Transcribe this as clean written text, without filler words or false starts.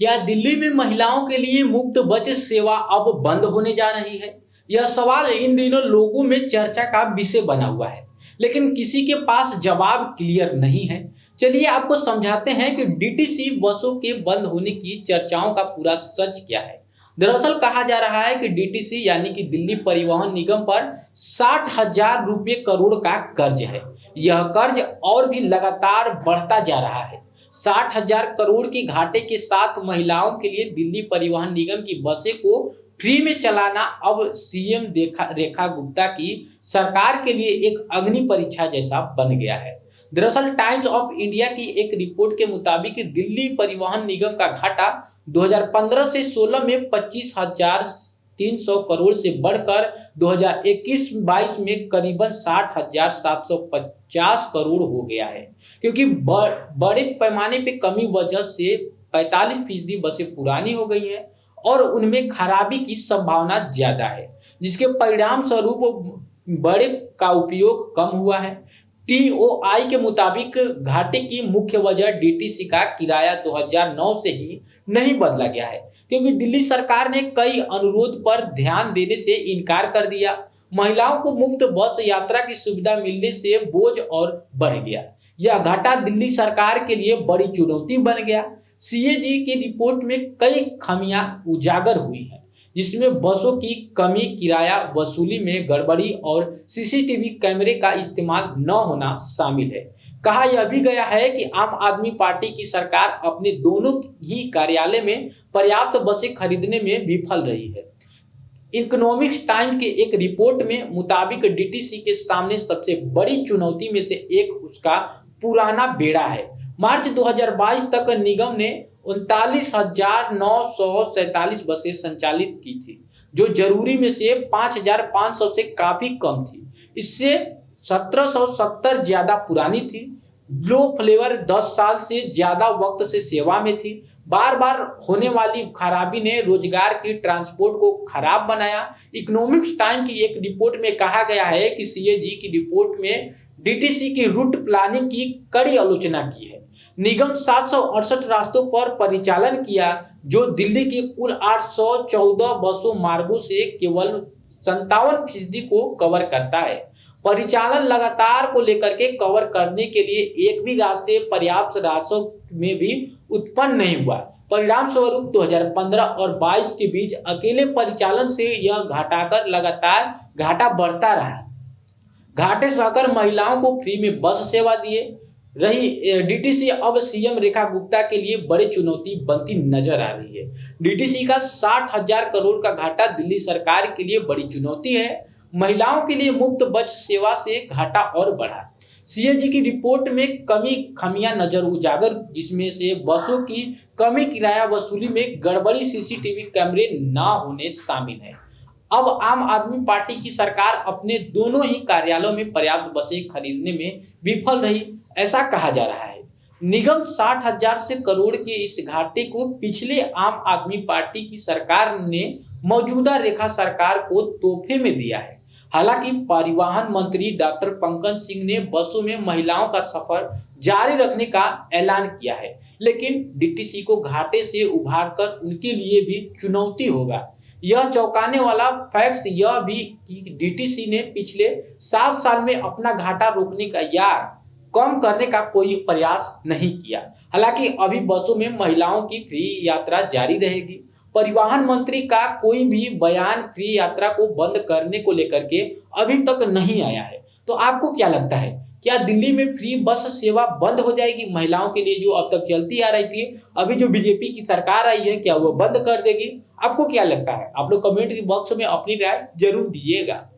क्या दिल्ली में महिलाओं के लिए मुफ्त बस सेवा अब बंद होने जा रही है? यह सवाल इन दिनों लोगों में चर्चा का विषय बना हुआ है, लेकिन किसी के पास जवाब क्लियर नहीं है। चलिए आपको समझाते हैं कि डीटीसी बसों के बंद होने की चर्चाओं का पूरा सच क्या है। दरअसल कहा जा रहा है कि डीटीसी यानी कि दिल्ली परिवहन निगम पर 60,000 रुपये करोड़ का कर्ज है। यह कर्ज और भी लगातार बढ़ता जा रहा है। 60,000 करोड़ के घाटे के साथ महिलाओं के लिए दिल्ली परिवहन निगम की बसें को फ्री में चलाना अब सीएम रेखा गुप्ता की सरकार के लिए एक अग्नि परीक्षा जैसा बन गया है। दरअसल टाइम्स ऑफ इंडिया की एक रिपोर्ट के मुताबिक दिल्ली परिवहन निगम का घाटा 2015 से 16 में 25,300 करोड़ से बढ़कर 2021-22 में करीबन 60,750 करोड़ हो गया है, क्योंकि बड़े पैमाने पे कमी वजह से 45% बसें पुरानी हो गई हैं और उनमें खराबी की संभावना ज्यादा है, जिसके परिणाम स्वरूप बड़े का उपयोग कम हुआ है। टीओआई के मुताबिक घाटे की मुख्य वजह डीटीसी का किराया 2009 से ही नहीं बदला गया है, क्योंकि दिल्ली सरकार ने कई अनुरोध पर ध्यान देने से इनकार कर दिया। महिलाओं को मुफ्त बस यात्रा की सुविधा मिलने से बोझ और बढ़ गया। यह घाटा दिल्ली सरकार के लिए बड़ी चुनौती बन गया। सीएजी की रिपोर्ट में कई खामियां उजागर हुई हैं, जिसमें बसों की कमी, किराया वसूली में गड़बड़ी और सीसीटीवी कैमरे का इस्तेमाल न होना शामिल है। कहा यह भी गया है कि आम आदमी पार्टी की सरकार अपने दोनों ही कार्यालय में पर्याप्त बसें खरीदने में विफल रही है। इकोनॉमिक्स टाइम के एक रिपोर्ट में मुताबिक डीटीसी के सामने सबसे बड़ी चुनौती में से एक उसका पुराना बेड़ा है। मार्च 2022 तक निगम ने 39,947 बसें संचालित की थी, जो जरूरी में से 5,500 से काफी कम थी। इससे 1,770 ज्यादा पुरानी थी। लो फ्लेवर 10 साल से ज्यादा वक्त से सेवा में थी। बार बार होने वाली खराबी ने रोजगार की ट्रांसपोर्ट को खराब बनाया। इकोनॉमिक्स टाइम की एक रिपोर्ट में कहा गया है कि सीएजी की रिपोर्ट में डीटीसी की रूट प्लानिंग की कड़ी आलोचना की है। निगम 768 रास्तों पर परिचालन किया, जो दिल्ली के कुल 814 बसों मार्गों से केवल 57% को कवर करता है। परिचालन लगातार को लेकर के कवर करने के लिए एक भी रास्ते पर्याप्त रास्तों में भी उत्पन्न नहीं हुआ। परिणाम स्वरूप 2015 और 22 के बीच अकेले परिचालन से यह घटाकर लगातार घाटा बढ़ता रहा। घाटे सहकर महिलाओं को फ्री में बस सेवा दिए रही डीटीसी अब सीएम रेखा गुप्ता के लिए बड़ी चुनौती बनती नजर आ रही है। डीटीसी का 60,000 करोड़ का घाटा दिल्ली सरकार के लिए बड़ी चुनौती है। महिलाओं के लिए मुफ्त बस सेवा से घाटा और बढ़ा। सीएजी की रिपोर्ट में खामियां नजर उजागर, जिसमें से बसों की कमी, किराया वसूली में गड़बड़ी, सीसीटीवी कैमरे न होने शामिल है। अब आम आदमी पार्टी की सरकार अपने दोनों ही कार्यालयों में पर्याप्त बसें खरीदने में विफल रही, ऐसा कहा जा रहा है। निगम 60,000 से करोड़ के इस घाटे को पिछले आम आदमी पार्टी की सरकार ने मौजूदा रेखा सरकार को तोहफे में दिया है। हालांकि परिवहन मंत्री डॉक्टर पंकज सिंह ने बसों में महिलाओं का सफर जारी रखने का ऐलान किया है, लेकिन डीटीसी को घाटे से उभारकर उनके लिए भी चुनौती होगा। यह चौंकाने वाला फैक्ट यह भी कि डीटीसी ने पिछले 7 साल में अपना घाटा रोकने का या कम करने का कोई प्रयास नहीं किया। हालांकि अभी बसों में महिलाओं की फ्री यात्रा जारी रहेगी। परिवहन मंत्री का कोई भी बयान फ्री यात्रा को बंद करने को लेकर के अभी तक नहीं आया है। तो आपको क्या लगता है, क्या दिल्ली में फ्री बस सेवा बंद हो जाएगी महिलाओं के लिए, जो अब तक चलती आ रही थी? अभी जो बीजेपी की सरकार आई है, क्या वो बंद कर देगी? आपको क्या लगता है? आप लोग कमेंट बॉक्स में अपनी राय जरूर दीजिएगा।